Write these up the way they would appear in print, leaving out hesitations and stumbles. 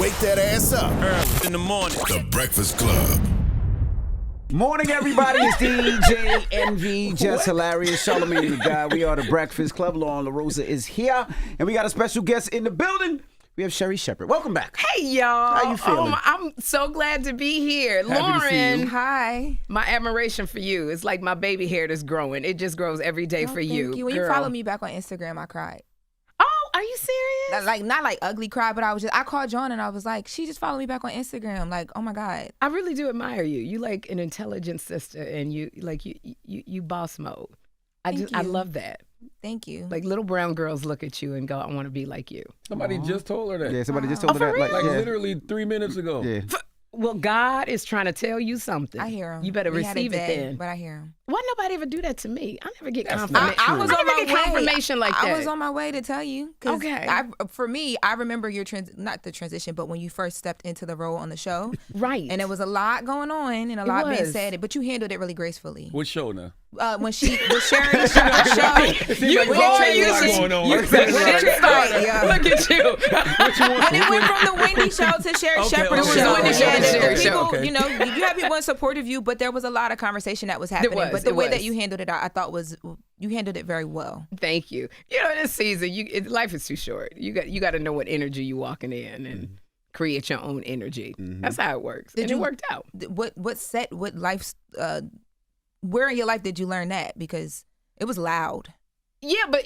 wake that ass up. Early in the morning. The Breakfast Club. Morning, everybody. It's DJ Envy, Jess Hilarious, Charlamagne the guy. We are the Breakfast Club. LoRosa is here, and we got a special guest in the building. We have Sherri Shepherd. Welcome back. Hey, y'all. How you feeling? I'm so glad to be here. Happy to see Loren, you. Hi. my admiration for you is like my baby hair that's growing. It just grows every day for you. Thank you. When girl. you follow me back on Instagram, I cried. Oh, are you serious? Not like ugly cry, but I called John and I was like, she just followed me back on Instagram. Like, oh my God. I really do admire you. You like an intelligent sister, and you boss mode. I love that. Thank you. Like little brown girls look at you and go, I want to be like you. Somebody just told her that. Yeah, somebody just told her that. Like yeah. literally 3 minutes ago. Yeah. Well, God is trying to tell you something. I hear him. You better We had a receive it day, then. But I hear him. Why nobody ever do that to me? I never get That's confirmation. not I was on my way. confirmation like that. I was on my way to tell you. 'Cause Okay. For me, I remember your not the transition, but when you first stepped into the role on the show. Right. And there was a lot going on and a lot being said, but you handled it really gracefully. What show now? When Sherri show. You like boy, there's you a lot should- going on. you Like, said there's shit started. Yeah. Look at you. When it went from the Wendy show to Sherri Okay, Shepherd okay. show, Wendy show to the Sherri people, show. Okay. you know, you had people in support of you, but there was a lot of conversation that was happening. was, But the it way was. that you handled it, I thought you handled it very well. Thank you. You know, this season, life is too short. You got to know what energy you walking in and create your own energy. That's how it works. Did and you- it worked out. What life's, where in your life did you learn that? Because it was loud. Yeah, but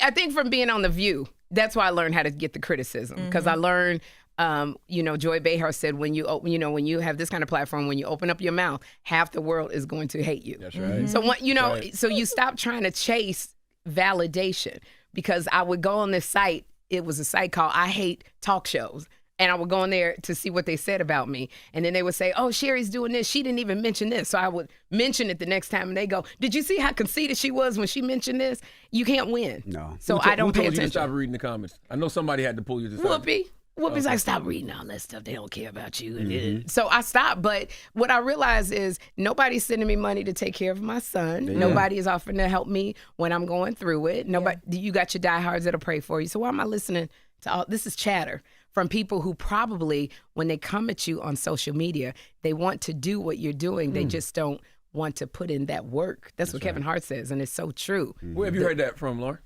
I think from being on The View, that's why I learned how to get the criticism. Because I learned, Joy Behar said, when you have this kind of platform, when you open up your mouth, half the world is going to hate you. That's right. So Right. so you stop trying to chase validation. Because I would go on this site. It was a site called I Hate Talk Shows. And I would go in there to see what they said about me. And then they would say, oh, Sherri's doing this. She didn't even mention this. So I would mention it the next time. And they go, did you see how conceited she was when she mentioned this? You can't win. No. So Who I don't told pay you to attention. stop reading the comments? I know somebody had to pull you to stop. Whoopi's like, stop reading all that stuff. They don't care about you. So I stopped. But what I realized is nobody's sending me money to take care of my son. Yeah. Nobody is offering to help me when I'm going through it. You got your diehards that'll pray for you. So why am I listening to all this? Is chatter from people who probably, when they come at you on social media, they want to do what you're doing. They just don't want to put in that work. That's what Kevin Hart says, and it's so true. Where have you heard that from, Lauren?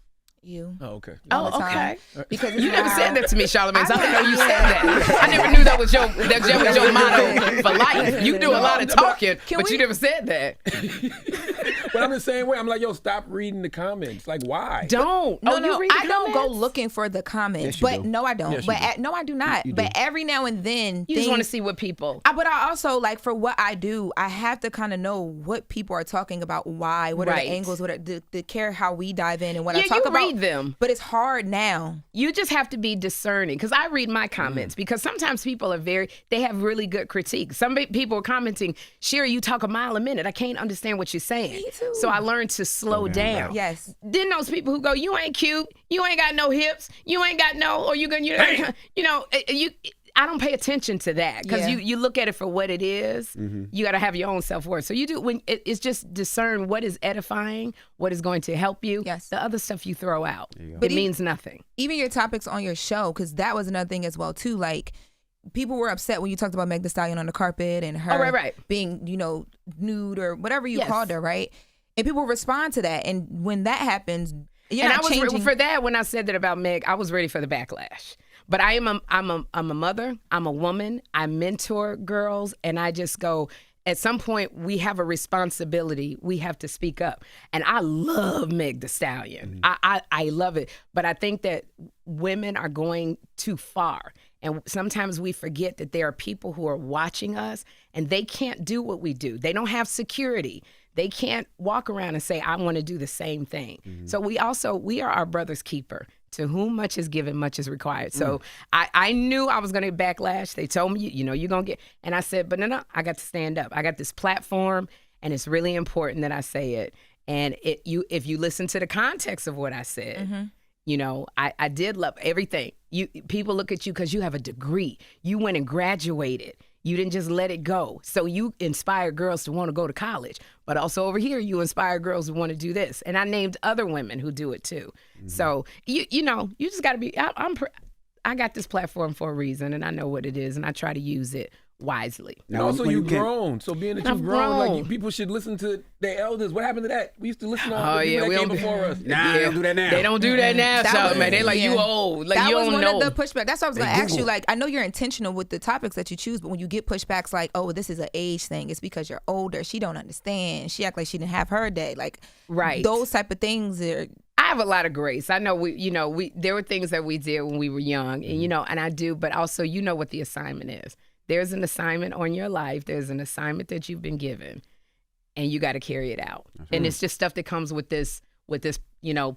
You. Oh, okay. All the Oh, time. okay. Because it's You never loud. said that to me, Charlamagne. So I didn't know you said that. I never knew that was your motto for life. You do a lot of talking, but you never said that. But I'm the same way. I'm like, yo, stop reading the comments. Like, why? Don't. No, you read the I don't go comments? looking for the comments. Yes, you but do. no, I don't. Yes, you but do. no, I do not. You but do. every now and then, You just want to see what people. But I also, like, for what I do, I have to kind of know what people are talking about, why, what are Right. the angles, what are the care how we dive in and what Yeah, I talk you about. read them. But it's hard now. You just have to be discerning, because I read my comments, because sometimes people they have really good critiques. Some people are commenting, Sherri, you talk a mile a minute. I can't understand what you're saying. Me too. So I learned to slow down. Yes. Then those people who go, you ain't cute, you ain't got no hips, you ain't got no, or you I don't pay attention to that, because Yeah. you look at it for what it is. You got to have your own self-worth. So you do, when it's just discern what is edifying, what is going to help you. Yes. The other stuff you throw out. But It means nothing. Even your topics on your show, because that was another thing as well, too. Like, people were upset when you talked about Meg Thee Stallion on the carpet and her right. being, nude or whatever you Yes. called her, right? And people respond to that. And when that happens, you're And not I was changing. for that, when I said that about Meg, I was ready for the backlash. But I'm a mother, I'm a woman, I mentor girls, and I just go, at some point we have a responsibility. We have to speak up. And I love Meg Thee Stallion. I love it. But I think that women are going too far. And sometimes we forget that there are people who are watching us and they can't do what we do. They don't have security. They can't walk around and say, I want to do the same thing. So we are our brother's keeper. To whom much is given, much is required. So I knew I was going to get backlash. They told me, you're going to get, and I said, but no, I got to stand up. I got this platform, and it's really important that I say it. And if you listen to the context of what I said, I did love everything. People look at you because you have a degree. You went and graduated. You didn't just let it go. So you inspire girls to want to go to college. But also over here, you inspire girls to want to do this. And I named other women who do it too. So, you just got to be, I got this platform for a reason, and I know what it is, and I try to use it wisely. And also, when you've grown. So being that I've you've grown, like grown. people should listen to their elders. What happened to that? We used to listen to Oh, the yeah, people we that came don't- before us. Nah, they don't do that now. They don't do that now, That Charlamagne. was- They like, you yeah. old. Like, That you was don't one know. of the pushback. That's what I was going to They ask you. Google. Like, I know you're intentional with the topics that you choose, but when you get pushbacks like, oh, this is an age thing, it's because you're older. She don't understand. She act like she didn't have her day. Like, Right. those type of things are. I have a lot of grace. I know there were things that we did when we were young, and and I do, but also you know what the assignment is. There's an assignment on your life. There's an assignment that you've been given, and you got to carry it out. And it's just stuff that comes with this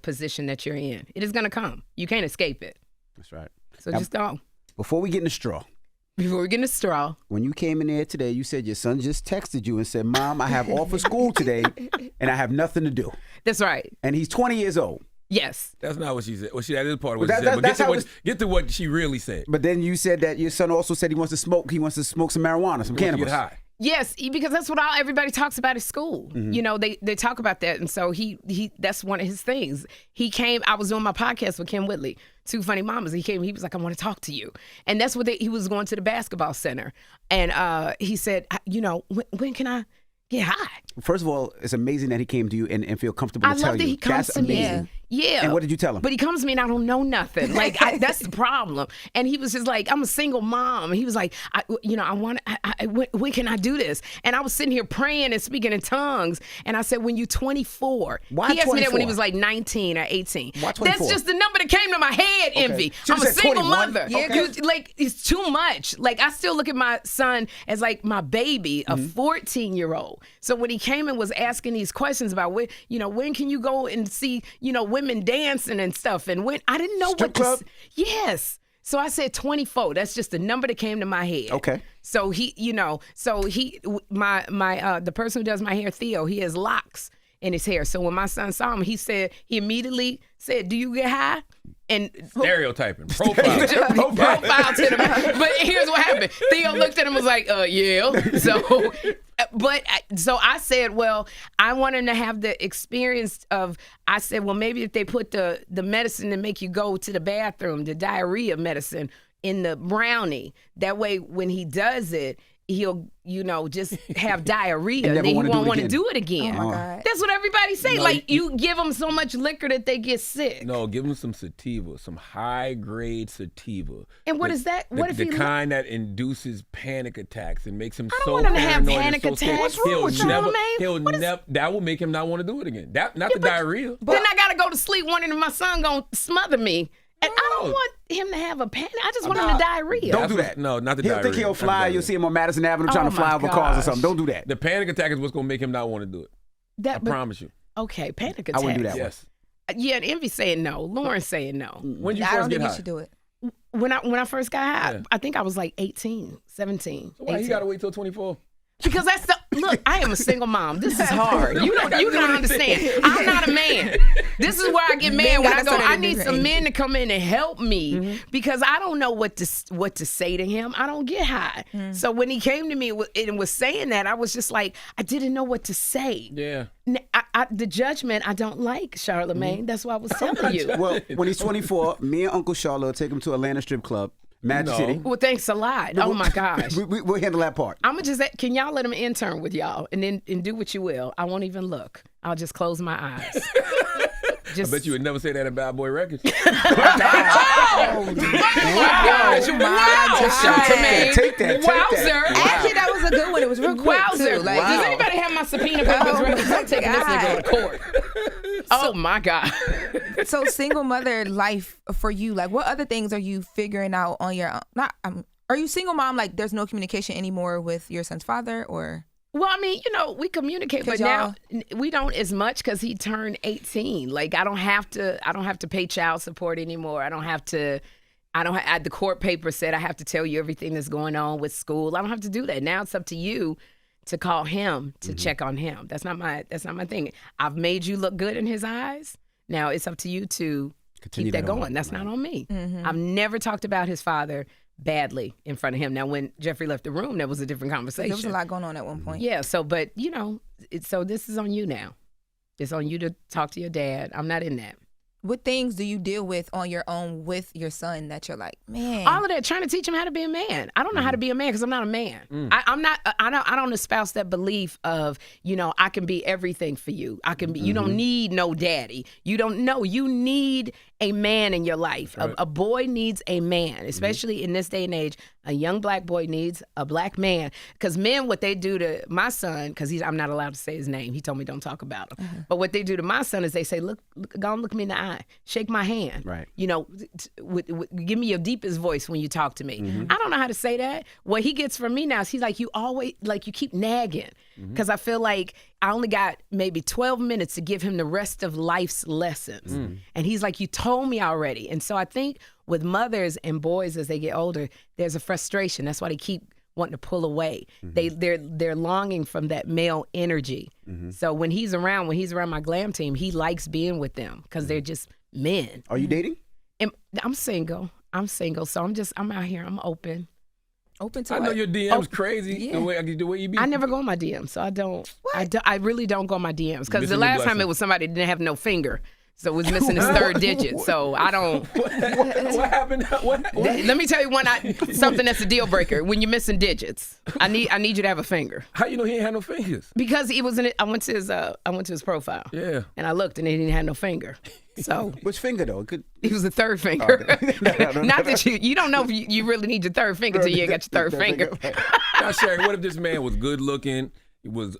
position that you're in. It is gonna come. You can't escape it. That's right. So Now, just go. Before we get in the straw, Before we get in the straw, when you came in there today, you said your son just texted you and said, "Mom, I have off of school today, and I have nothing to do." that's right. And he's 20 years old. Yes. That's not what she said. Well, that is part of what Well, she that- said. But that's how get to what she really said. But then you said that your son also said he wants to smoke. He wants to smoke some marijuana, some Get cannabis. high. Yes, because that's what everybody talks about at school. They talk about that, and so he that's one of his things. He came. I was doing my podcast with Kim Whitley, Two Funny Mamas. He came. He was like, "I want to talk to you," and that's what he was going to the basketball center, and he said, when can I get high? First of all, it's amazing that he came to you and feel comfortable I to tell love that you. he comes That's to me. amazing. Yeah. And what did you tell him? But he comes to me and I don't know nothing. Like that's the problem. And he was just like, I'm a single mom. And he was like, when can I do this? And I was sitting here praying and speaking in tongues. And I said, when you're 24. Why he asked me that when he 24? was like 19 or 18. Why 24? That's just the number that came to my head, Envy. Should've I'm a said single 21. mother. Yeah, Okay. It's too much. Like I still look at my son as like my baby, a 14-year-old. So when he came and was asking these questions about when can you go and see, women dancing and stuff, and when I didn't know Strip what to club? Yes. So I said 24. That's just the number that came to my head. Okay. So the person who does my hair, Theo, he has locks in his hair. So when my son saw him, he immediately said, "Do you get high?" And Stereotyping. Profile. profile to them. But here's what happened. Theo looked at him and was like, yeah. So I said, well, I want him to have the experience of, I said, well, maybe if they put the medicine to make you go to the bathroom, the diarrhea medicine in the brownie, that way when he does it, he'll, just have diarrhea. And And never then he wanna do won't it want to again. do it again. Oh my God. That's what everybody say. No, Like, you give them so much liquor that they get sick. No, give him some sativa, some high-grade sativa. And what is that? What if the he kind that induces panic attacks and makes him I don't so want him to have paranoid and panic so scared. attacks. What's wrong with Charlamagne? That will make him not want to do it again. Not the diarrhea. Then I gotta go to sleep wondering if my son gonna smother me. And I don't No. want him to have a panic. I just want him to diarrhea. Don't do that. No, not the He'll diarrhea. think he'll Not the fly. diarrhea. You'll see him on Madison Avenue trying Oh to fly my over cars or gosh. something. Don't do that. The panic attack is what's going to make him not want to do it. I promise you. Okay, panic I attack. wouldn't do that one. Yes. Yeah, and Envy saying no. Lauren saying no. When did you I first don't get think you high? should do it. When I first got high, Yeah. I think I was like 18, 17. So why 18. you got to wait till 24? Because that's the look. I am a single mom. This is hard. You don't understand. I'm not a man. This is where I get mad Men when I gotta go. start at I a need different some age. men to come in and help me because I don't know what to say to him. I don't get high. So when he came to me and was saying that, I was just like, I didn't know what to say. Yeah. The judgment I don't like, Charlamagne. That's why I was telling you. Well, when he's 24, me and Uncle Charlotte will take him to Atlanta Strip Club, Magic No. City. Well, thanks a lot. Oh my gosh. We'll handle that part. I'm gonna just can y'all let him intern with y'all and do what you will. I won't even look. I'll just close my eyes. I bet you would never say that about Boy Records. Oh my gosh! Wow, Charlamagne. Take that. Wowzer! Actually, that was a good one. It was real quick Wowzer! too. Like, Does anybody have my subpoena papers ready? 'Cause I'm taking this nigga to court. Oh my God! so single mother life for you, like what other things are you figuring out on your own? Are you single mom, like there's no communication anymore with your son's father, or? Well, I mean, we communicate, but 'Cause now we don't as much because he turned 18. Like I don't have to pay child support anymore. The court paper said I have to tell you everything that's going on with school. I don't have to do that. Now it's up to you to call him to check on him. That's not my thing. I've made you look good in his eyes. Now it's up to you to Continue keep that that on. going. That's not on me. I've never talked about his father badly in front of him. Now, when Jeffrey left the room, that was a different conversation. There was a lot going on at one point. Yeah. So, but so this is on you now. It's on you to talk to your dad. I'm not in that. What things do you deal with on your own with your son that you're like, man? All of that, trying to teach him how to be a man. I don't know how to be a man because I'm not a man. I don't espouse that belief of, I can be everything for you. I can be, you don't need no daddy. You don't know. You need a man in your life. Right. A boy needs a man, especially in this day and age. A young black boy needs a black man. Because men, what they do to my son, because I'm not allowed to say his name. He told me don't talk about him. But what they do to my son is they say, look, go and look me in the eye. Shake my hand. Right. Give me your deepest voice when you talk to me. I don't know how to say that. What he gets from me now is he's like, you always, like you keep nagging. Because I feel like I only got maybe 12 minutes to give him the rest of life's lessons. And he's like, you told me already. And so I think with mothers and boys as they get older, there's a frustration. That's why they keep wanting to pull away. They're longing from that male energy. So when he's around my glam team, he likes being with them because they're just men. Are you dating? And I'm single. So I'm out here. I'm open. Open to I know what? your DM's crazy. yeah. The way you be. I never go on my DMs, so I don't. I really don't go on my DMs because the Missing your last time blessing. it was somebody that didn't have no finger, so it was missing his third digit. So I don't. What happened? What? Let me tell you something that's a deal breaker. When you're missing digits, I need you to have a finger How you know he ain't had no fingers? because he was in it. I went to his profile. Yeah. And I looked and he didn't have no finger. So Which finger though? Good. he was the third finger. No. Not that you don't know if you really need your third finger till you ain't got your third finger. Now, Sherri, what if this man was good looking? He was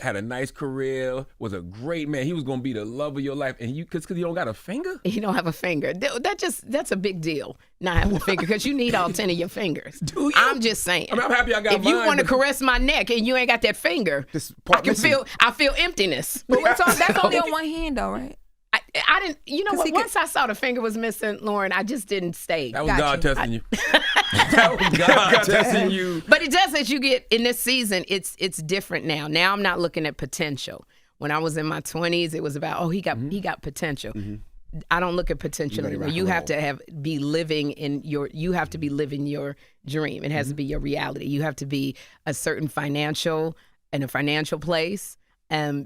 had a nice career, was a great man. He was gonna be the love of your life, and because you don't got a finger. You don't have a finger. That's a big deal. Not having a finger because you need all 10 of your fingers. Do you? I'm just saying. I mean, I'm happy I got if you mine, want to but- caress my neck and you ain't got that finger, This part missing. I feel emptiness. But that's only on one hand, though, right? I didn't. You know 'Cause what? he could- Once I saw the finger was missing, Loren, I just didn't stay. That was Got God you. testing you. That was God testing you. But it does as you get in this season. It's different now. Now I'm not looking at potential. When I was in my 20s, it was about he got potential. I don't look at potential ready to anymore. rock You and have roll. to be living your dream. It has to be your reality. You have to be a certain financial place.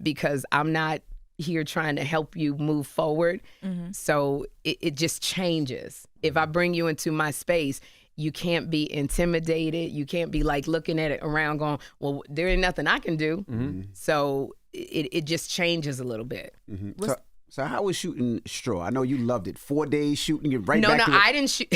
Because I'm not here trying to help you move forward. So it just changes. If I bring you into my space, you can't be intimidated. You can't be like looking at it around going, well, there ain't nothing I can do. So it just changes a little bit. So how was shooting Straw? I know you loved it. 4 days shooting it right No, back to I didn't shoot.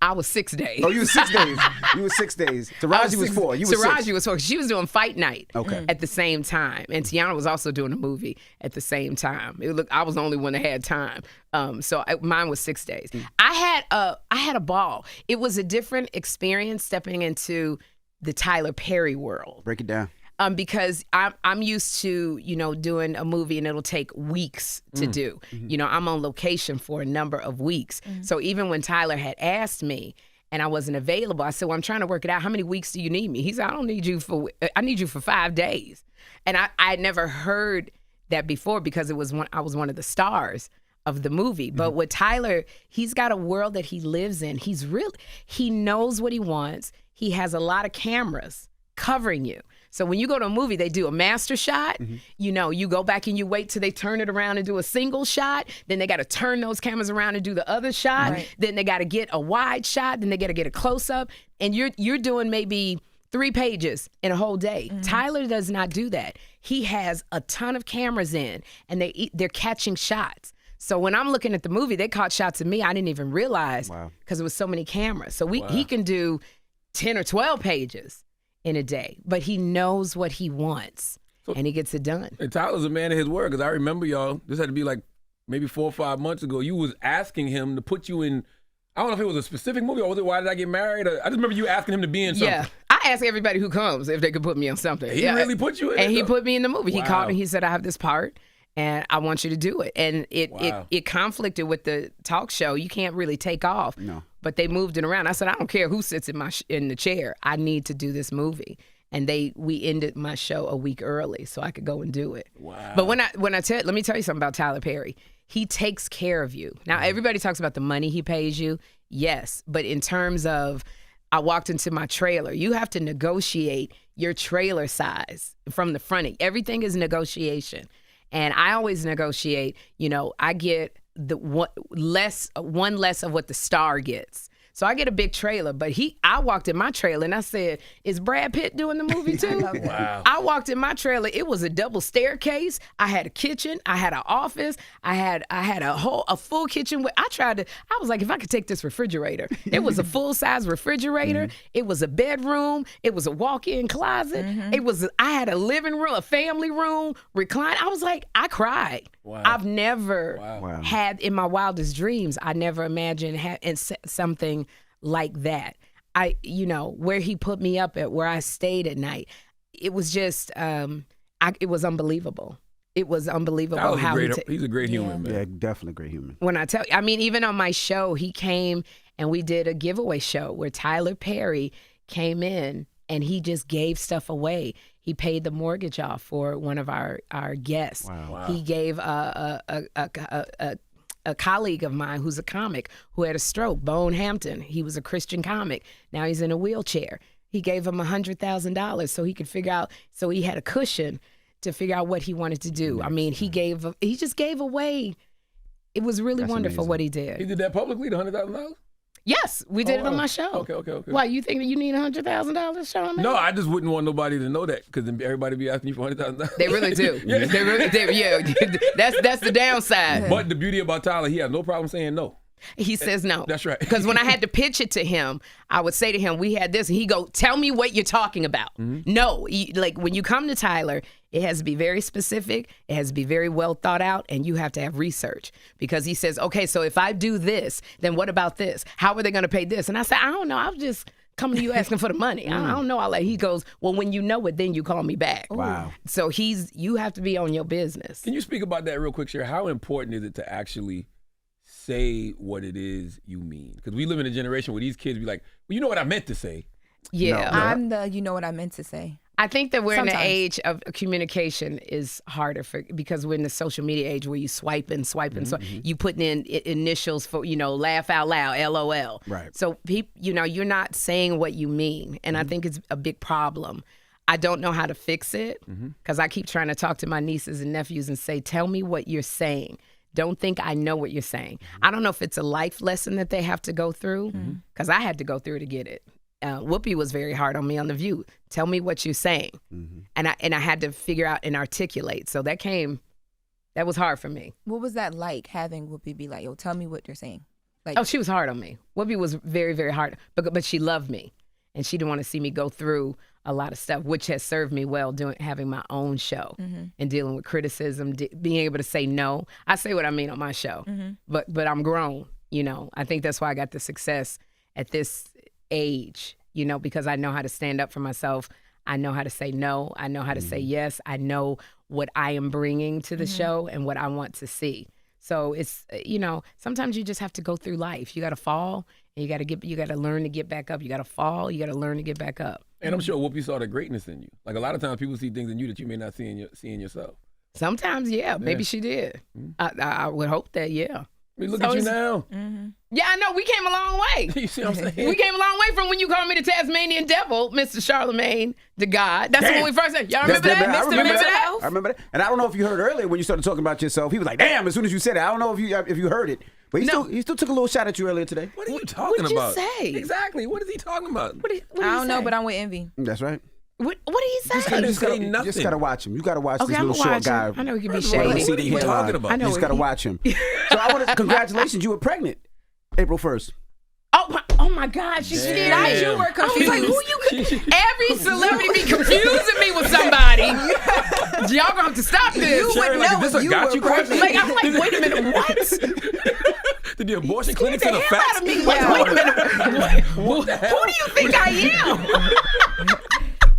I was 6 days. Oh, you were 6 days. You were 6 days. Taraji was 4. You were 6. Taraji was 4. She was doing Fight Night Okay. at the same time. And Tiana was also doing a movie at the same time. I was the only one that had time. Mine was 6 days. I had a ball. It was a different experience stepping into the Tyler Perry world. Break it down. Because I'm used to, doing a movie and it'll take weeks to do. I'm on location for a number of weeks. So even when Tyler had asked me and I wasn't available, I said, well, I'm trying to work it out. How many weeks do you need me? He said, I need you for 5 days. And I had never heard that before because I was one of the stars of the movie. But with Tyler, he's got a world that he lives in. He knows what he wants. He has a lot of cameras covering you. So when you go to a movie, they do a master shot. You go back and you wait till they turn it around and do a single shot. Then they got to turn those cameras around and do the other shot. Right. Then they got to get a wide shot. Then they got to get a close up. And you're doing maybe 3 pages in a whole day. Tyler does not do that. He has a ton of cameras in, and they're catching shots. So when I'm looking at the movie, they caught shots of me I didn't even realize because it was so many cameras. So he can do 10 or 12 pages in a day, but he knows what he wants and he gets it done. And Tyler's a man of his word, because I remember, y'all, this had to be like maybe 4 or 5 months ago, you was asking him to put you in, I don't know if it was a specific movie or was it Why Did I Get Married? I just remember you asking him to be in something. Yeah. I ask everybody who comes if they could put me on something. He really put you in And it, he though? put me in the movie. He Wow. called and he said, I have this part and I want you to do it. And it conflicted with the talk show. You can't really take off. No. But they moved it around. I said, I don't care who sits in the chair. I need to do this movie. And we ended my show a week early so I could go and do it. Wow. But let me tell you something about Tyler Perry. He takes care of you. Now, everybody talks about the money he pays you. Yes. But in terms of, I walked into my trailer. You have to negotiate your trailer size from the front. Everything is negotiation. And I always negotiate, I get one less of what the star gets. So I get a big trailer, but I walked in my trailer and I said, "Is Brad Pitt doing the movie too?" Wow. I walked in my trailer. It was a double staircase. I had a kitchen. I had an office. I had a full kitchen. I was like, if I could take this refrigerator. It was a full size refrigerator. It was a bedroom. It was a walk-in closet. I had a living room, a family room, recline. I was like, I cried. Wow. I've never had in my wildest dreams. I never imagined something like that. Where he put me up at, where I stayed at night, it was just, it was unbelievable. It was unbelievable how he's a great human, man. Yeah, definitely a great human. When I tell you, I mean, even on my show, he came and we did a giveaway show where Tyler Perry came in and he just gave stuff away. He paid the mortgage off for one of our guests. Wow. He gave a colleague of mine who's a comic who had a stroke, Bone Hampton. He was a Christian comic. Now he's in a wheelchair. He gave him $100,000 so he could figure out, so he had a cushion to figure out what he wanted to do. I mean, he just gave away. It was really wonderful amazing. What he did. He did that publicly, the $100,000? Yes, we did it on my show. Okay. Why, you think that you need $100,000, Charlamagne? No, I just wouldn't want nobody to know that because then everybody be asking you for $100,000. They really do. Yeah. They really do. Yeah, that's the downside. But the beauty about Tyler, he has no problem saying no. He says no. That's right. Because when I had to pitch it to him, I would say to him, we had this, and he'd go, tell me what you're talking about. No, like when you come to Tyler, it has to be very specific, it has to be very well thought out, and you have to have research. Because he says, okay, so if I do this, then what about this? How are they going to pay this? And I said, I don't know, I'm just coming to you asking for the money. I don't know. He goes, well, when you know it, then you call me back. Wow. So you have to be on your business. Can you speak about that real quick, Sherri? How important is it to actually say what it is you mean? Because we live in a generation where these kids be like, well, you know what I meant to say. Yeah. I'm you know what I meant to say. I think that we're in Sometimes. the age of communication is harder because we're in the social media age where you swiping. You putting in initials for, laugh out loud, LOL. Right. So you're not saying what you mean. And I think it's a big problem. I don't know how to fix it because I keep trying to talk to my nieces and nephews and say, tell me what you're saying. Don't think I know what you're saying. I don't know if it's a life lesson that they have to go through because I had to go through to get it. Whoopi was very hard on me on The View. Tell me what you're saying. And I had to figure out and articulate. So that was hard for me. What was that like, having Whoopi be like, yo, tell me what you're saying? Like, Oh, she was hard on me. Whoopi was very, very hard, but she loved me. And she didn't want to see me go through a lot of stuff, which has served me well having my own show and dealing with criticism, being able to say no. I say what I mean on my show, but I'm grown, I think that's why I got the success at this age, because I know how to stand up for myself. I know how to say no. I know how to say yes. I know what I am bringing to the show and what I want to see. So it's, sometimes you just have to go through life. You got to fall and you got to learn to get back up. You got to fall. You got to learn to get back up. And I'm sure Whoopi saw the greatness in you. Like a lot of times people see things in you that you may not see in yourself. Sometimes, yeah. Maybe she did. I would hope that, yeah. I mean, look at you now. Yeah, I know. We came a long way. You see what I'm saying? We came a long way from when you called me the Tasmanian Devil, Mr. Charlamagne, the God. That's when we first said, y'all remember that? I remember that? I remember that. And I don't know if you heard earlier when you started talking about yourself. He was like, damn, as soon as you said it. I don't know if you heard it. But he still took a little shot at you earlier today. What are you talking What'd you about? say? Exactly. What is he talking about? What I don't know, but I'm with envy. That's right. What did he say? I didn't say nothing. You just got to watch him. You got to watch Okay, this I'm little gonna short watch him. guy. I know he can be First of all, shady. what are you talking about? I know You just got to watch him. So I want to, congratulations, you were pregnant April 1st. Oh my God, she did. You were confused. I was like, who you? Every celebrity be confusing me with somebody. Y'all gonna have to stop this. Sherri, like, is this a got you question? Like, I'm like, wait a minute, what? Did the abortion clinics Get in the effect? hell out of me. Wait a minute. Who do you think I am?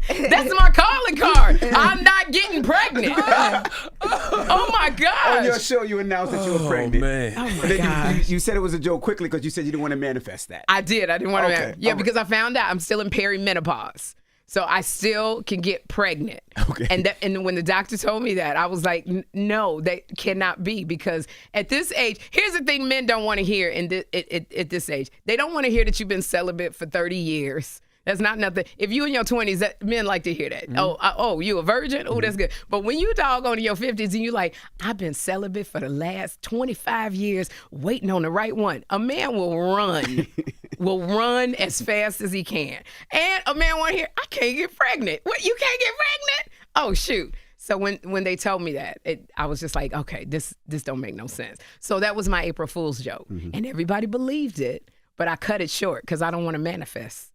That's my calling card. I'm not getting pregnant. Oh my God. On your show, you announced that you were pregnant. Man. Oh my And then God. you said it was a joke quickly because you said you didn't want to manifest that. I did. I didn't want Okay. to. Yeah, All right. because I found out I'm still in perimenopause. So I still can get pregnant. Okay. And when the doctor told me that, I was like, no, that cannot be, because at this age, here's the thing men don't want to hear at this age. They don't want to hear that you've been celibate for 30 years. That's not nothing. If you in your 20s, men like to hear that. Oh, you a virgin? Oh, that's good. But when you doggone in your 50s and you like, I've been celibate for the last 25 years waiting on the right one. A man will run as fast as he can. And a man want to hear, I can't get pregnant. What, you can't get pregnant? Oh, shoot. So when they told me that, I was just like, okay, this don't make no sense. So that was my April Fool's joke. And everybody believed it, but I cut it short because I don't want to manifest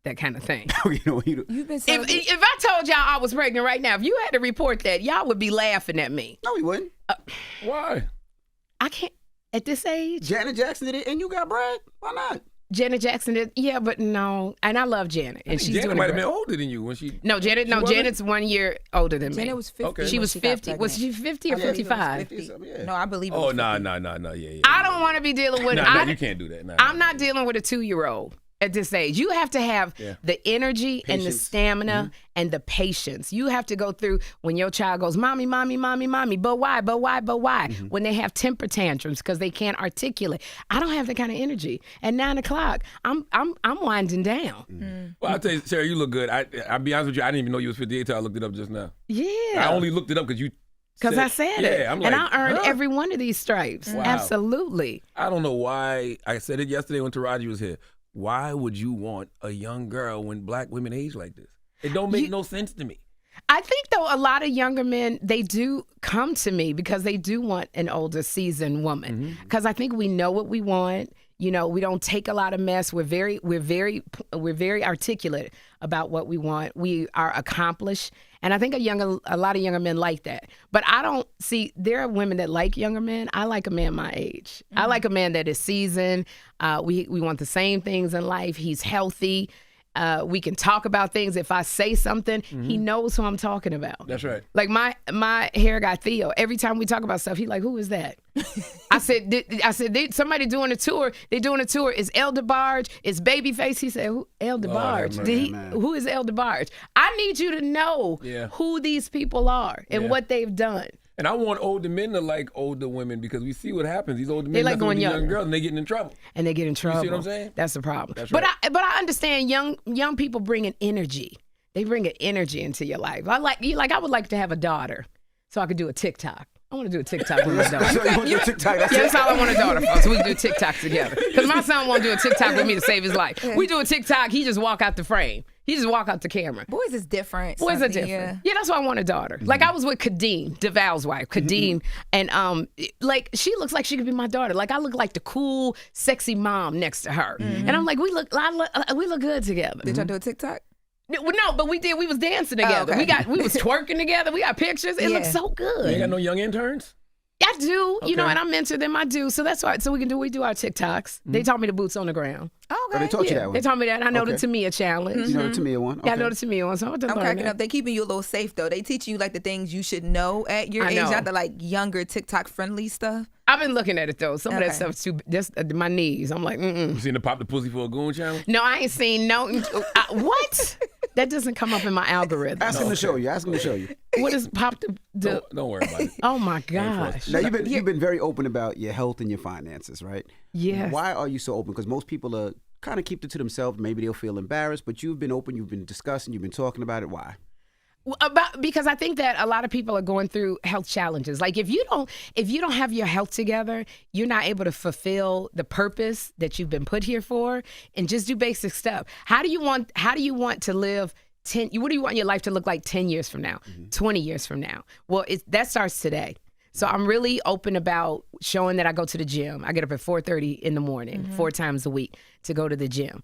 that kind of thing. You've been celibate. If I told y'all I was pregnant right now, if you had to report that, y'all would be laughing at me. No, we wouldn't. Why? I can't, at this age. Janet Jackson did it, and you got brag. Why not? Janet Jackson did, yeah, but no. And I love Janet. And she's Janet doing might it have been great. older than you when she. No, Janet's 1 year older than me. Janet was 50. Okay. She when was got 50. Was pregnant. she 50 or 55? No, I believe it Oh, was 50. no, yeah. I don't want to be dealing with. No, you can't do that. Nah, I'm not dealing with a 2-year-old at this age. You have to have the energy and the stamina and the patience. You have to go through when your child goes, mommy, mommy, mommy, mommy, but why? When they have temper tantrums because they can't articulate. I don't have that kind of energy. At 9 o'clock, I'm winding down. Well, I'll tell you, Sherri, you look good. I'll be honest with you, I didn't even know you was 58 till I looked it up just now. Yeah. I only looked it up because you. Because I said it. Yeah, I'm and like, I earned huh? every one of these stripes. Wow. Absolutely. I don't know why. I said it yesterday when Taraji was here. Why would you want a young girl when black women age like this? It don't make no sense to me. I think, though, a lot of younger men, they do come to me because they do want an older, seasoned woman. Because I think we know what we want. You know, we don't take a lot of mess. We're very articulate about what we want. We are accomplished. And I think a lot of younger men like that. But I don't see, there are women that like younger men. I like a man my age. I like a man that is seasoned. We want the same things in life. He's healthy. We can talk about things. If I say something, he knows who I'm talking about. That's right. Like my hair guy Theo. Every time we talk about stuff, he like, who is that? I said, somebody doing a tour. They doing a tour. Is El DeBarge? Is Babyface? He said, who? El DeBarge. Who is El DeBarge? I need you to know who these people are and what they've done. And I want older men to like older women because we see what happens. These older men They like messing with going these young younger. girls and they getting in trouble. And they get in trouble. see what I'm saying? That's the problem. That's But right. I understand young people bring an energy. They bring an energy into your life. I would like to have a daughter so I could do a TikTok. I want to do a TikTok with my daughter. So you want to do TikTok? That's Yeah, it? that's all I want a daughter for. So we can do TikTok together. Because my son won't do a TikTok with me to save his life. We do a TikTok, he just walk out the frame. He just walk out the camera. Boys is different. Boys are something, different. Yeah, that's why I want a daughter. Like I was with Kadeem, DeVal's wife, Kadeem, and like she looks like she could be my daughter. Like I look like the cool, sexy mom next to her, and I'm like, we look good together. Did y'all do a TikTok? No, but we did. We was dancing together. okay. We was twerking together. We got pictures. It looks so You ain't good. got no young interns? I do, you know, Okay. and I mentor them. I do. So that's why. So we do our TikToks. They taught me the boots on the ground. Oh, Oh, they taught you that one. They taught me that. I know the Okay. Tamia challenge. You know the Tamia one? Yeah, I Okay. know the Tamia one. So I want to I'm learn cracking that. up. They keeping you a little safe though. They teach you like the things you should know at your I age, know. not the like younger TikTok friendly stuff. I've been looking at it though. Some of that Okay. stuff's too. That's my knees. I'm like, You seen the Pop the Pussy for a Goon challenge? no, I ain't seen no. What? That doesn't come up in my algorithm. Ask him to show you. Ask him to show you. What is pop the? Don't worry about it. Oh my gosh. Now you've been very open about your health and your finances, right? Yes. Why are you so open? Because most people are kind of keep it to themselves. Maybe they'll feel embarrassed, but you've been open. You've been discussing. You've been talking about it. Why? Because I think that a lot of people are going through health challenges. Like if you don't have your health together, you're not able to fulfill the purpose that you've been put here for, and just do basic stuff. How do you want to live 10? What do you want your life to look like 10 years from now, 20 years from now? Well, that starts today. So I'm really open about showing that I go to the gym. I get up at 4:30 in the morning, 4 times a week to go to the gym.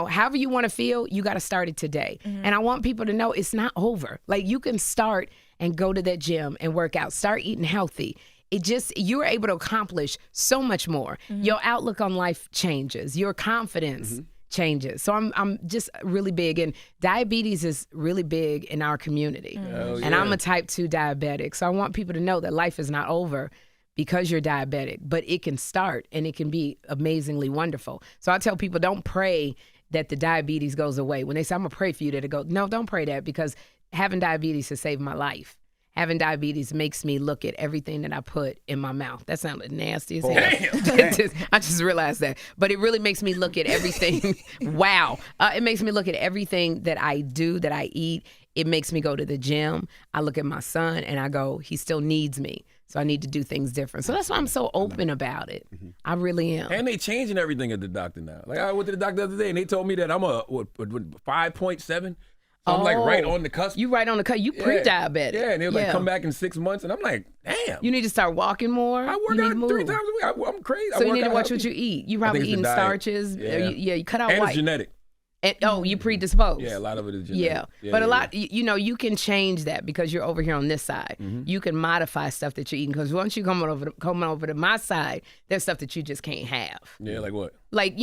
However you want to feel, you got to start it today. And I want people to know it's not over. Like you can start and go to that gym and work out. Start eating healthy. You're able to accomplish so much more. Your outlook on life changes. Your confidence changes. So I'm just really big, and diabetes is really big in our community. And I'm a type 2 diabetic. So I want people to know that life is not over because you're diabetic, but it can start and it can be amazingly wonderful. So I tell people, don't pray that the diabetes goes away. When they say, I'm gonna pray for you that it goes, no, don't pray that, because having diabetes has saved my life. having diabetes makes me look at everything that I put in my mouth. That sounded nasty as hell. I just realized that. But it really makes me look at everything. Wow. It makes me look at everything that I do, that I eat. It makes me go to the gym. I look at my son and I go, he still needs me. So I need to do things different. So that's why I'm so open about it. I really am. And they changing everything at the doctor now. Like I went to the doctor the other day and they told me that I'm a 5.7. So I'm like right on the cusp. You right on the cusp. You pre-diabetic. Yeah, and they was like, come back in 6 months. And I'm like, damn. You need to start walking more. I work out 3 times a week. I'm crazy. So you need to watch what you eat. You probably eating starches. Yeah. You cut out and white. It's genetic. And, you predisposed. Yeah, a lot of it is genetic. Yeah. But a lot, you can change that because you're over here on this side. You can modify stuff that you're eating because once you come over to my side, there's stuff that you just can't have. Yeah, like what? Like,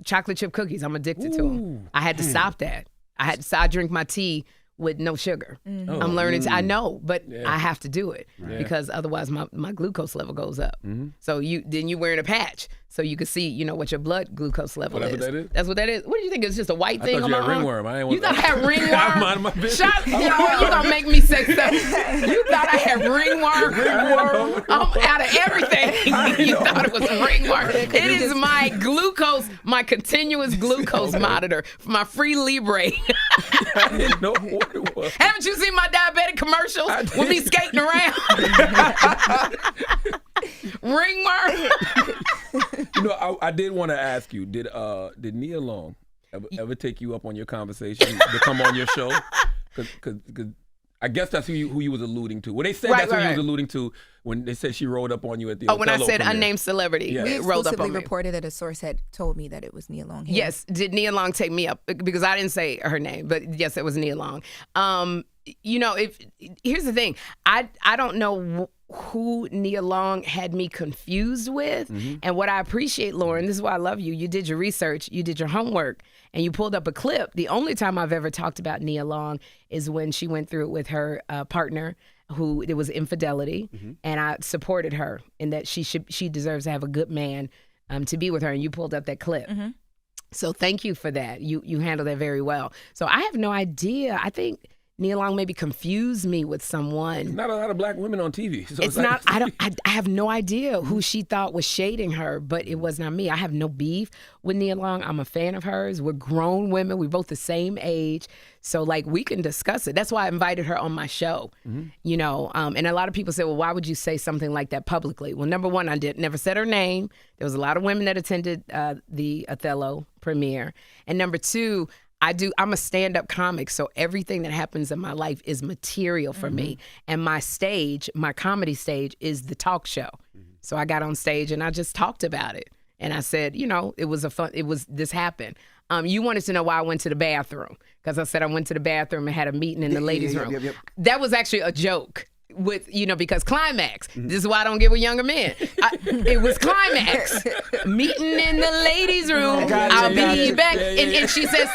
chocolate chip cookies. I'm addicted to them. I had to stop that. I drink my tea with no sugar. I'm learning I know, but I have to do it because otherwise my glucose level goes up. So you're wearing a patch so you can see, what your blood glucose level is. That's what that is? That's what that is. What do you think? It's just a white thing I thought on you my had arm? ringworm. I ain't You thought I had ringworm? I'm minding my business. You gonna make me say stuff. You thought I had ringworm? I'm out of everything. You thought it was ringworm. It is my glucose, my continuous glucose monitor for my free Libre. I didn't know what it was. Haven't you seen my diabetic commercials with me skating around? Ringworm. I did want to ask you, did Nia Long ever take you up on your conversation to come on your show? Because I guess that's who you was alluding to. Well, they said that's who you was alluding to when they said she rolled up on you at the when I said premiere. unnamed celebrity. Yeah. We rolled up on me. reported that a source had told me that it was Nia Long. Yes, did Nia Long take me up? Because I didn't say her name, but yes, it was Nia Long. Here's the thing, I don't know who Nia Long had me confused with, and what I appreciate, Loren, this is why I love you. You did your research, you did your homework, and you pulled up a clip. The only time I've ever talked about Nia Long is when she went through it with her partner, who it was infidelity, and I supported her in that she deserves to have a good man to be with her, and you pulled up that clip. So thank you for that. You handled that very well. So I have no idea. I think Nia Long maybe confused me with someone. Not a lot of black women on TV. So it's not. I have no idea who she thought was shading her, but it was not me. I have no beef with Nia Long. I'm a fan of hers. We're grown women. We're both the same age, so we can discuss it. That's why I invited her on my show. And a lot of people say, well, why would you say something like that publicly? Well, number one, I never said her name. There was a lot of women that attended the Othello premiere, and number two, I'm a stand-up comic, so everything that happens in my life is material for me. And my comedy stage is the talk show. So I got on stage and I just talked about it. And I said, this happened. You wanted to know why I went to the bathroom. Because I said I went to the bathroom and had a meeting in the ladies' room. Yep. That was actually a joke. With because climax. This is why I don't get with younger men. It was climax. Meeting in the ladies' room. I'll be back. And she says,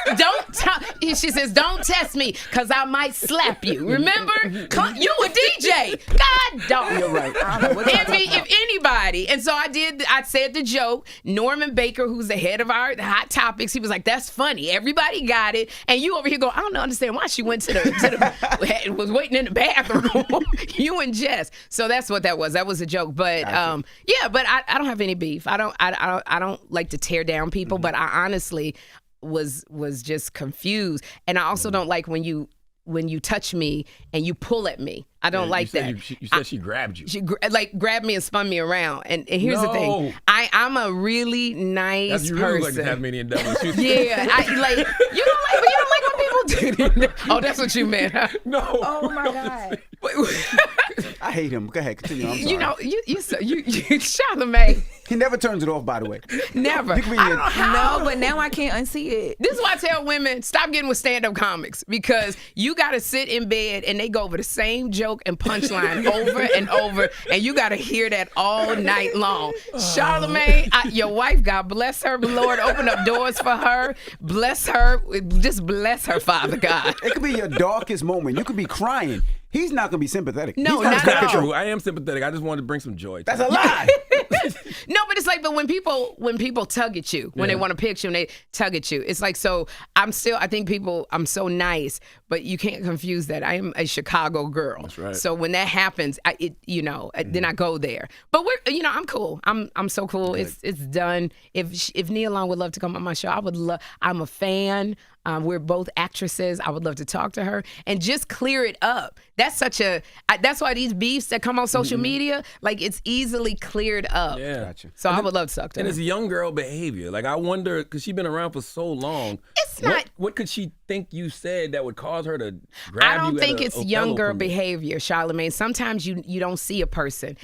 don't test me because I might slap you. Remember? You a DJ. God dog. You're right. If anybody. And so I said the joke. Norman Baker, who's the head of our Hot Topics, he was like, that's funny. Everybody got it. And you over here go, I don't understand why she went to the was waiting in the bathroom. You and Jess. So that's what that was. That was a joke. But but I don't have any beef. I don't like to tear down people, but I honestly was just confused. And I also don't like when you touch me and you pull at me. I don't like that. You said she grabbed you. She grabbed me and spun me around. And here's the thing. I'm a really nice person. You really look like Tasmanian devil. Yeah. You don't like when people do that. Oh, that's what you meant, huh? No. Oh my God. I hate him. Go ahead, continue. I'm sorry. You Charlamagne. He never turns it off, by the way. Never. I don't know how. No, but now I can't unsee it. This is why I tell women, stop getting with stand-up comics, because you got to sit in bed and they go over the same joke and punchline over and over, and you got to hear that all night long. Charlamagne, your wife, God bless her, Lord, open up doors for her. Bless her. Just bless her, Father God. It could be your darkest moment. You could be crying. He's not going to be sympathetic. No, He's not at all. True. I am sympathetic. I just wanted to bring some joy. That's a lie. No, but it's like, but when people tug at you, when they want a picture and they tug at you, it's like, so I think I'm so nice, but you can't confuse that. I am a Chicago girl. That's right. So when that happens, then I go there. But I'm cool. I'm so cool. It's done. If Nia Long would love to come on my show, I would love. I'm a fan. We're both actresses. I would love to talk to her and just clear it up. That's why these beefs that come on social media, like, it's easily cleared up. Yeah. Gotcha. So I would love to talk to her. And it's young girl behavior. Like, I wonder, because she's been around for so long. It's not. What could she think you said that would cause her to grab you? I don't think at it's Othello young girl premiere? behavior, Charlamagne. Sometimes you don't see a person.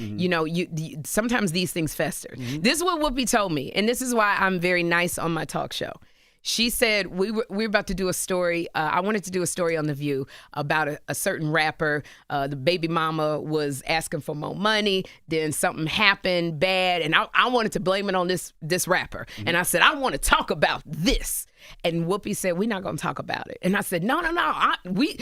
Sometimes these things fester. This is what Whoopi told me, and this is why I'm very nice on my talk show. She said we're about to do a story. I wanted to do a story on The View about a certain rapper. The baby mama was asking for more money. Then something happened bad, and I wanted to blame it on this rapper. And I said, I want to talk about this. And Whoopi said, we're not going to talk about it. And I said, no. We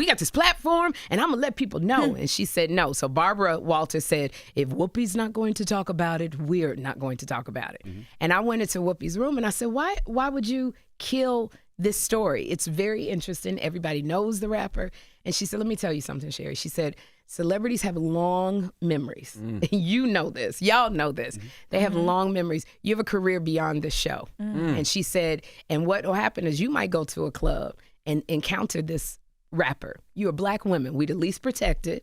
got this platform, and I'm going to let people know. And she said, no. So Barbara Walters said, if Whoopi's not going to talk about it, we're not going to talk about it. And I went into Whoopi's room, and I said, why would you kill this story? It's very interesting. Everybody knows the rapper. And she said, let me tell you something, Sherri. She said, celebrities have long memories. You know this. Y'all know this. They have long memories. You have a career beyond this show. And she said, and what will happen is you might go to a club and encounter this rapper. You're a black woman. We the least protected.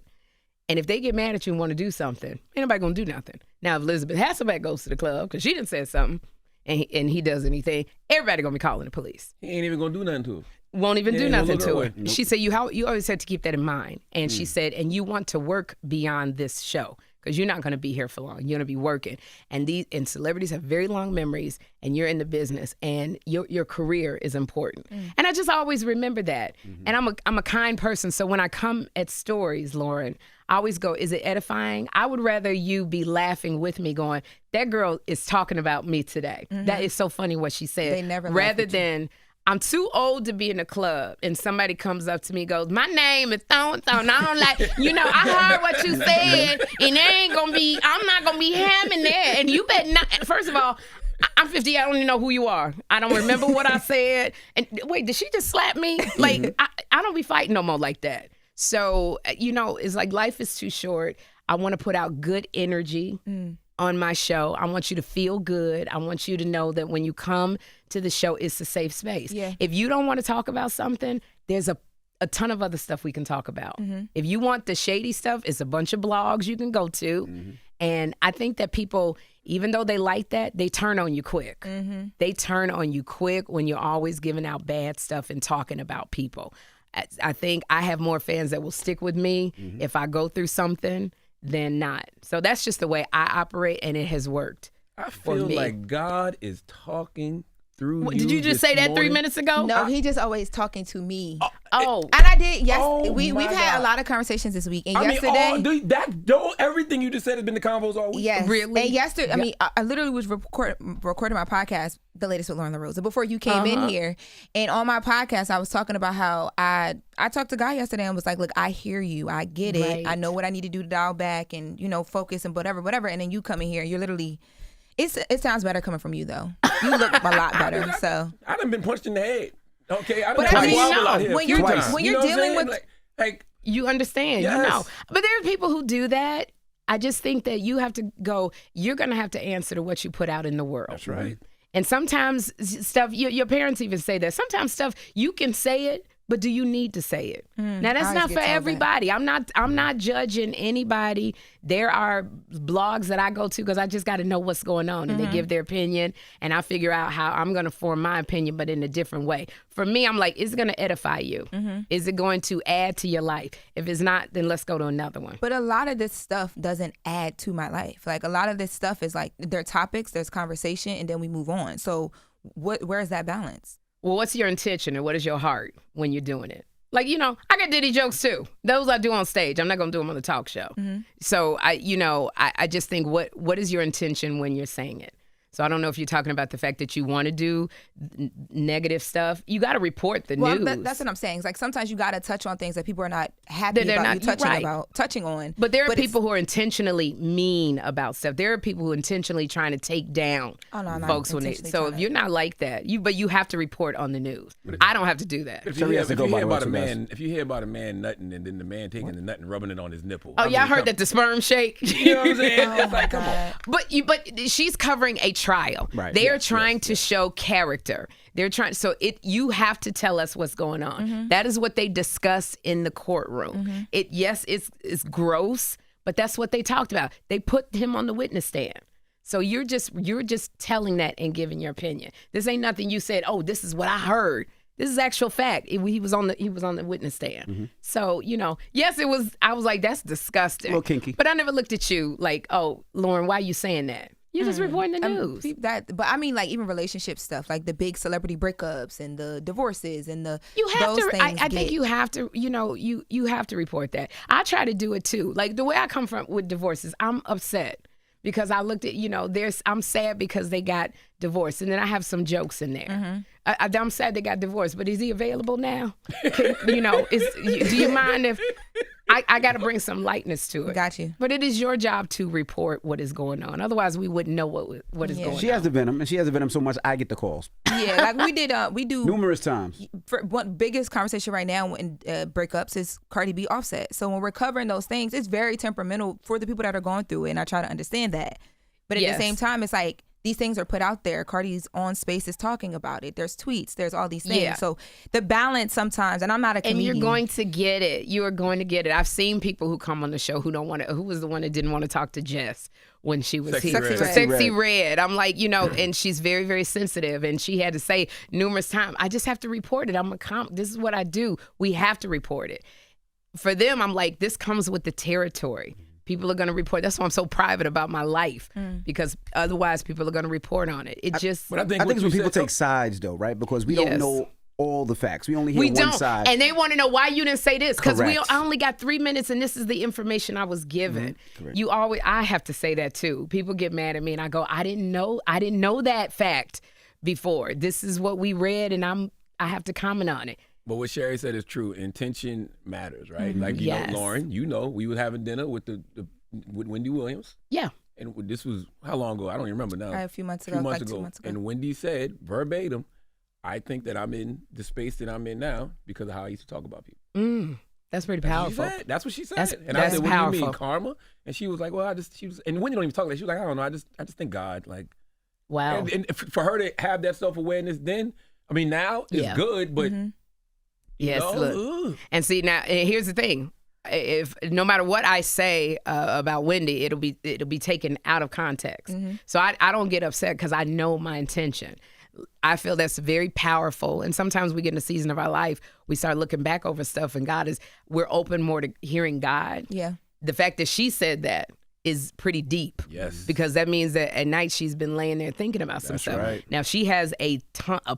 And if they get mad at you and want to do something, ain't nobody going to do nothing. Now, if Elizabeth Hasselbeck goes to the club because she done said something and he does anything, everybody going to be calling the police. He ain't even going to do nothing to her. Won't even do nothing to her. Nope. She said, you always had to keep that in mind. And she said, and you want to work beyond this show because you're not going to be here for long. You're going to be working. And celebrities have very long memories, and you're in the business, and your career is important. And I just always remember that. And I'm a kind person. So when I come at stories, Loren, I always go, is it edifying? I would rather you be laughing with me going, that girl is talking about me today. That is so funny what she said. They never laugh rather at you. than, I'm too old to be in a club and somebody comes up to me and goes, my name is Thon. I don't like, I heard what you said and I'm not going to be having that. And you better not, first of all, I'm 50. I don't even know who you are. I don't remember what I said. And wait, did she just slap me? Like, I don't be fighting no more like that. So, it's like life is too short. I want to put out good energy on my show. I want you to feel good. I want you to know that when you come to the show, it's a safe space. Yeah. If you don't want to talk about something, there's a ton of other stuff we can talk about. If you want the shady stuff, it's a bunch of blogs you can go to. And I think that people, even though they like that, they turn on you quick. They turn on you quick when you're always giving out bad stuff and talking about people. I think I have more fans that will stick with me if I go through something than not. So that's just the way I operate, and it has worked. I feel like God is talking through you. Did you just this say that 3 morning. minutes ago? No, he just always talking to me. Oh. And I did. Yes, Oh we've my had God. a lot of conversations this week. And I yesterday, mean, everything you just said has been the convos all week. yes, Really? And yesterday, I mean, I literally was recording my podcast, The Latest with Loren LoRosa, before you came in here. And on my podcast, I was talking about how I talked to a guy yesterday and was like, look, I hear you, I get it, Right. I know what I need to do to dial back and focus and whatever. And then you come in here, and you're literally. It sounds better coming from you though. You look a lot better. So, I done been punched in the head. Okay, I done but had I mean, wobble out here when a few you're times. when You you're know what I'm dealing saying? with like You understand, Yes. But there are people who do that. I just think that you have to go, you're going to have to answer to what you put out in the world. That's right. And sometimes stuff, your parents even say that. Sometimes stuff, you can say it, but do you need to say it? Now, I that's always not get for told that. everybody. I'm not judging anybody. There are blogs that I go to because I just got to know what's going on. And they give their opinion, and I figure out how I'm going to form my opinion, but in a different way. For me, I'm like, is it going to edify you? Is it going to add to your life? If it's not, then let's go to another one. But a lot of this stuff doesn't add to my life. Like, a lot of this stuff is like, there are topics, there's conversation, and then we move on. So where's that balance? Well, what's your intention and what is your heart when you're doing it? Like, I got Diddy jokes too. Those I do on stage. I'm not going to do them on the talk show. So I just think what is your intention when you're saying it? So I don't know if you're talking about the fact that you want to do negative stuff. You got to report the Well, news. that's what I'm saying. It's like sometimes you got to touch on things that people are not happy about you touching on. But there are people who are intentionally mean about stuff. There are people who are intentionally trying to take down folks when they. So if you're not like that, you have to report on the news. I don't have to do that. If you hear about a man nutting and then the man taking the nut and rubbing it on his nipple. Oh, I heard that the sperm shake. You know what I'm saying? It's like, come on. But she's covering a trial. Right. They are trying to show character. They're trying. So you have to tell us what's going on. That is what they discuss in the courtroom. It's gross, but that's what they talked about. They put him on the witness stand. So you're just telling that and giving your opinion. This ain't nothing you said, oh, this is what I heard. This is actual fact. He was on the witness stand. So, yes, it was. I was like, that's disgusting. A little kinky. But I never looked at you like, oh, Loren, why are you saying that? You're just reporting the news. But I mean, like even relationship stuff, like the big celebrity breakups and the divorces and the you have those to. things I think you have to. You have to report that. I try to do it too. Like the way I come from with divorces, I'm upset because I looked at I'm sad because they got divorced, and then I have some jokes in there. I'm sad they got divorced, but is he available now? Do you mind if I got to bring some lightness to it? Got you. But it is your job to report what is going on. Otherwise, we wouldn't know what is going on. She has the venom, and she has the venom so much I get the calls. Yeah, like we do numerous times. For one biggest conversation right now in breakups is Cardi B Offset. So when we're covering those things, it's very temperamental for the people that are going through it, and I try to understand that. But at the same time, it's like these things are put out there. Cardi's on Spaces talking about it. There's tweets. There's all these things. Yeah. So the balance sometimes, and I'm not a comedian. And you're going to get it. You are going to get it. I've seen people who come on the show who don't want to. Who was the one that didn't want to talk to Jess when she was here? Sexy Red. I'm like, and she's very, very sensitive. And she had to say numerous times, I just have to report it. This is what I do. We have to report it. For them, I'm like, this comes with the territory. People are going to report. That's why I'm so private about my life, because otherwise people are going to report on it. I think it's when people take sides, though, right? Because we don't know all the facts. We only hear one side. And they want to know why you didn't say this, because I only got 3 minutes and this is the information I was given. I have to say that too. People get mad at me and I go, I didn't know that fact before. This is what we read and I have to comment on it. But what Sherri said is true. Intention matters, right? Like, you know, Loren, we were having dinner with with Wendy Williams. Yeah. And this was, how long ago? I don't even remember now. A few months ago. 2 months ago. And Wendy said, verbatim, I think that I'm in the space that I'm in now because of how I used to talk about people. That's pretty powerful. That's what she said. That's I said, what powerful. do you mean, karma? And she was like, well, and Wendy don't even talk like that. She was like, I don't know. I just think God, like. Wow. And for her to have that self-awareness then, I mean, now it's good, but. Yes, look. And see, now here's the thing: if no matter what I say about Wendy, it'll be taken out of context. So I don't get upset because I know my intention. I feel that's very powerful. And sometimes we get in a season of our life, we start looking back over stuff, and we're open more to hearing God. Yeah. The fact that she said that is pretty deep. Yes. Because that means that at night she's been laying there thinking about some stuff. Right. Now she has a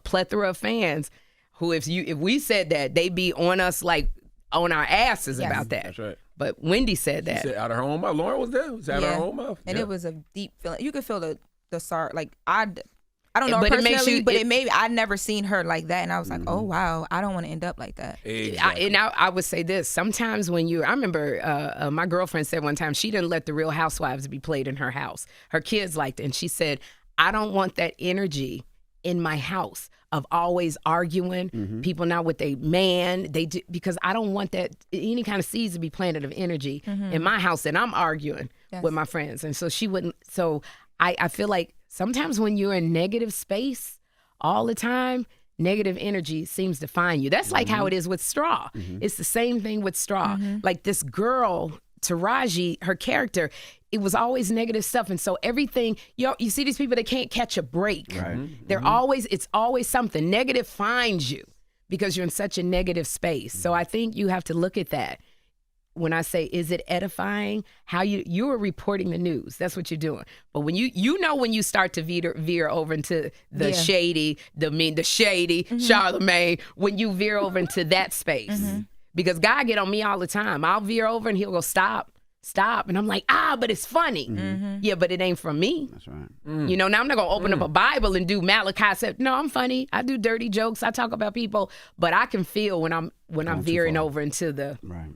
plethora of fans who, if we said that, they'd be on us like on our asses about that. That's right. But Wendy said that. She said out of her own mouth. Loren was there. It was out of her own mouth. And it was a deep feeling. You could feel the sorrow. Like I don't know her But it makes personally, you- but it- it made I'd never seen her like that, and I was like, oh wow, I don't want to end up like that. Exactly. I would say this. Sometimes when I remember my girlfriend said one time she didn't let the Real Housewives be played in her house. Her kids liked it, and she said, I don't want that energy in my house of always arguing, people not with a man, because I don't want that any kind of seeds to be planted of energy in my house, and I'm arguing with my friends, and so she wouldn't. So I feel like sometimes when you're in negative space all the time, negative energy seems to find you. That's like how it is with Straw. It's the same thing with Straw. Like this girl, Taraji, her character, it was always negative stuff. And so everything, you see these people that can't catch a break. Right. They're it's always something. Negative finds you because you're in such a negative space. So I think you have to look at that. When I say, is it edifying? How you are reporting the news. That's what you're doing. But when when you start to veer over into the shady, Charlamagne, when you veer over into that space. Because God get on me all the time. I'll veer over and he'll go, stop. stop. And I'm like, but it's funny. Yeah, but it ain't from me. That's right. You know, now I'm not going to open up a Bible and do Malachi said, no, I'm funny. I do dirty jokes. I talk about people, but I can feel when I'm veering over into the. Right.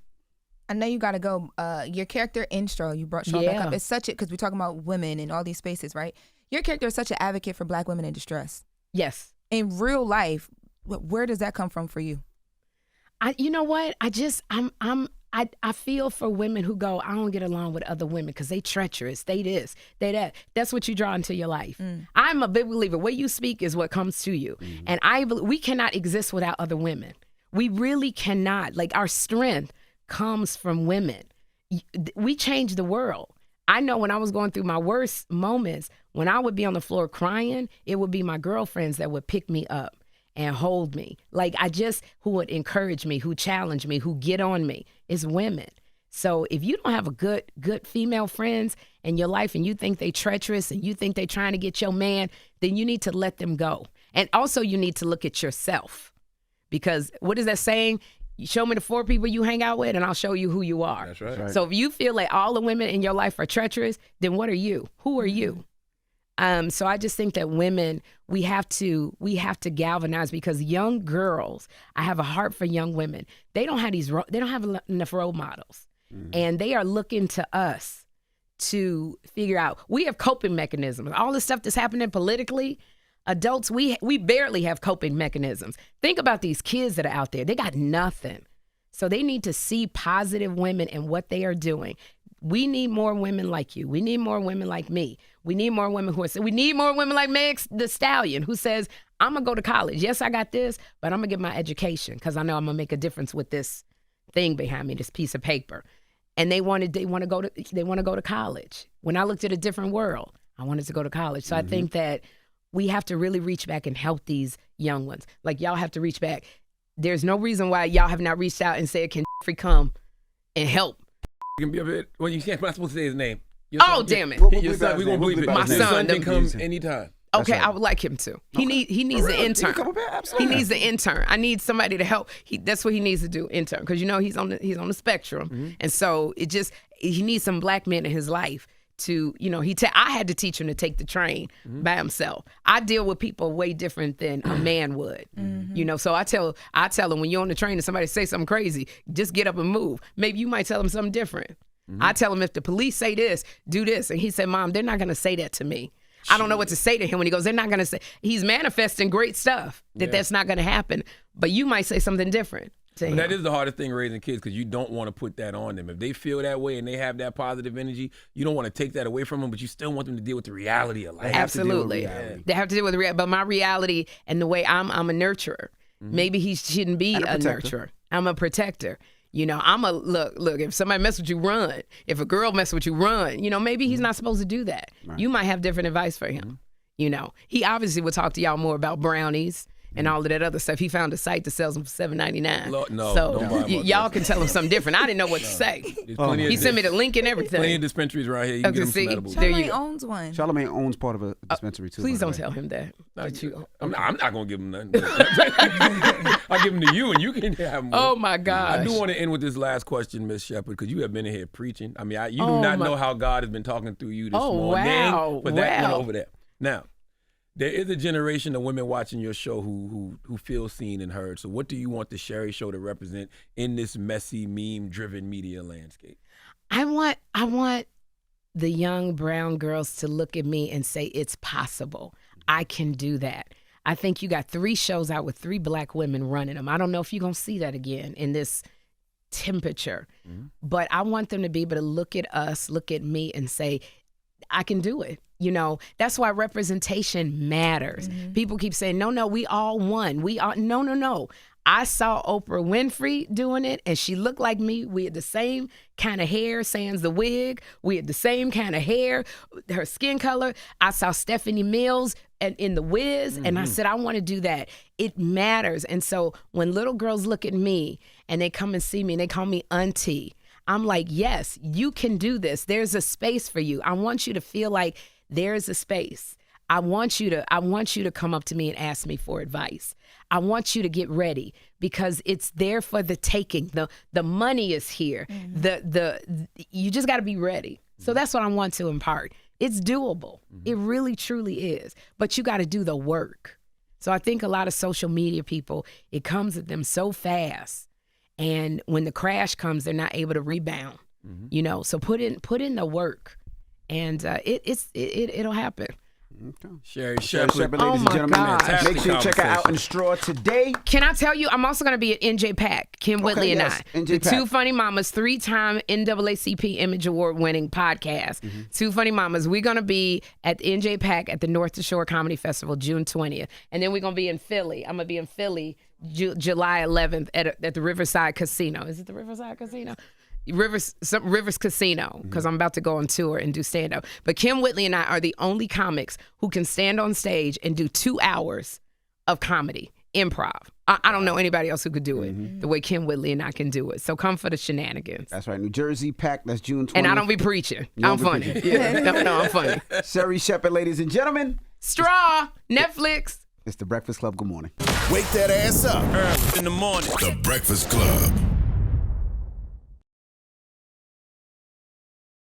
I know you got to go. Your character intro, you brought Shaw back up. It's such because we're talking about women in all these spaces, right? Your character is such an advocate for Black women in distress. Yes. In real life, where does that come from for you? You know what? I feel for women who go, I don't get along with other women because they treacherous, they this, they that. That's what you draw into your life. I'm a big believer. What you speak is what comes to you. And we cannot exist without other women. We really cannot. Like, our strength comes from women. We change the world. I know when I was going through my worst moments, when I would be on the floor crying, it would be my girlfriends that would pick me up and hold me. Like, who would encourage me, who challenge me, who get on me, is women. So if you don't have a good female friends in your life and you think they treacherous and you think they trying to get your man, then you need to let them go. And also you need to look at yourself, because what is that saying? You show me the 4 people you hang out with and I'll show you who you are. That's right. So if you feel like all the women in your life are treacherous, then what are you? Who are you? So I just think that women, we have to galvanize, because young girls, I have a heart for young women. They don't have enough role models, and they are looking to us to figure out. We have coping mechanisms. All the stuff that's happening politically, adults, we barely have coping mechanisms. Think about these kids that are out there. They got nothing. So they need to see positive women and what they are doing. We need more women like you. We need more women like me. We need more women we need more women like Mack the Stallion, who says, I'm going to go to college. Yes, I got this, but I'm going to get my education because I know I'm going to make a difference with this thing behind me, this piece of paper. And they want to go to college. When I looked at a different world, I wanted to go to college. So I think that we have to really reach back and help these young ones. Like, y'all have to reach back. There's no reason why y'all have not reached out and said, can Jeffrey come and help? Can be a bit. Well, you can't. We're not supposed to say his name. Damn it! Your son, we gonna believe it. My son can come anytime. Okay, right. I would like him to. He needs the intern. He needs the intern. I need somebody to help. That's what he needs to do, intern, because he's on the spectrum, and so he needs some Black men in his life to I had to teach him to take the train by himself. I deal with people way different than a man would, So I tell him, when you're on the train and somebody say something crazy, just get up and move. Maybe you might tell him something different. I tell him, if the police say this, do this. And he said, Mom, they're not going to say that to me. I don't know what to say to him when he goes, they're not going to say. He's manifesting great stuff that's not going to happen. But you might say something different to him. That is the hardest thing, raising kids, because you don't want to put that on them. If they feel that way and they have that positive energy, you don't want to take that away from them, but you still want them to deal with the reality of life. Absolutely. They have to deal with reality. But my reality and the way I'm a nurturer. Maybe he shouldn't be a nurturer. I'm a protector. I'm a look, if somebody mess with you, run. If a girl mess with you, run. Maybe he's not supposed to do that. Right. You might have different advice for him. He obviously would talk to y'all more about brownies and all of that other stuff. He found a site that sells them for $7.99. Y'all can tell him something different. I didn't know what to say. He sent me the link and everything. Plenty of dispensaries around here. You can get them some edibles. Charlamagne owns one. Charlamagne owns part of a dispensary too. Please don't tell him that. I'm not going to give him nothing. I'll give them to you and you can have them. Oh my gosh. I do want to end with this last question, Miss Shepherd, because you have been in here preaching. I mean, you do not know how God has been talking through you this morning. Wow. But that went over there. Now, there is a generation of women watching your show who feel seen and heard. So what do you want the Sherri Show to represent in this messy, meme-driven media landscape? I want the young brown girls to look at me and say, it's possible. I can do that. I think you got 3 shows out with 3 Black women running them. I don't know if you're going to see that again in this temperature. But I want them to be able to look at us, look at me, and say, I can do it. That's why representation matters. People keep saying, no, we all won. No. I saw Oprah Winfrey doing it, and she looked like me. We had the same kind of hair, sans the wig. We had the same kind of hair, her skin color. I saw Stephanie Mills in The Wiz, and I said, I want to do that. It matters. And so when little girls look at me and they come and see me and they call me auntie, I'm like, yes, you can do this. There's a space for you. I want you to feel like there's a space. I want you to come up to me and ask me for advice. I want you to get ready because it's there for the taking. The money is here. You just got to be ready. So that's what I want to impart. It's doable. It really, truly is. But you got to do the work. So I think a lot of social media people, it comes at them so fast. And when the crash comes, they're not able to rebound. You know, so put in the work, and it'll happen. Okay. Sherri Sherri Shepherd, Shepherd, ladies and gentlemen. gosh. Make sure you check her out in the straw today. Can I tell you, I'm also going to be at NJ Pack, Kim Whitley and yes, I. NJ The Pack. Two Funny Mamas, 3-time NAACP Image Award winning podcast. Two Funny Mamas. We're going to be at the NJ Pack at the North to Shore Comedy Festival, June 20th. And then we're going to be in Philly. I'm going to be in Philly July 11th at the Riverside Casino. Is it the Riverside Casino? Rivers Casino, because I'm about to go on tour and do stand-up. But Kim Whitley and I are the only comics who can stand on stage and do 2 hours of comedy, improv. I don't know anybody else who could do it the way Kim Whitley and I can do it. So come for the shenanigans. That's right. New Jersey Pack. That's June 20th. And I don't be preaching. You I'm don't be funny. preaching. No, I'm funny. Sherri Shepherd, ladies and gentlemen. Straw, Netflix. It's The Breakfast Club. Good morning. Wake that ass up. Early in the morning. The Breakfast Club.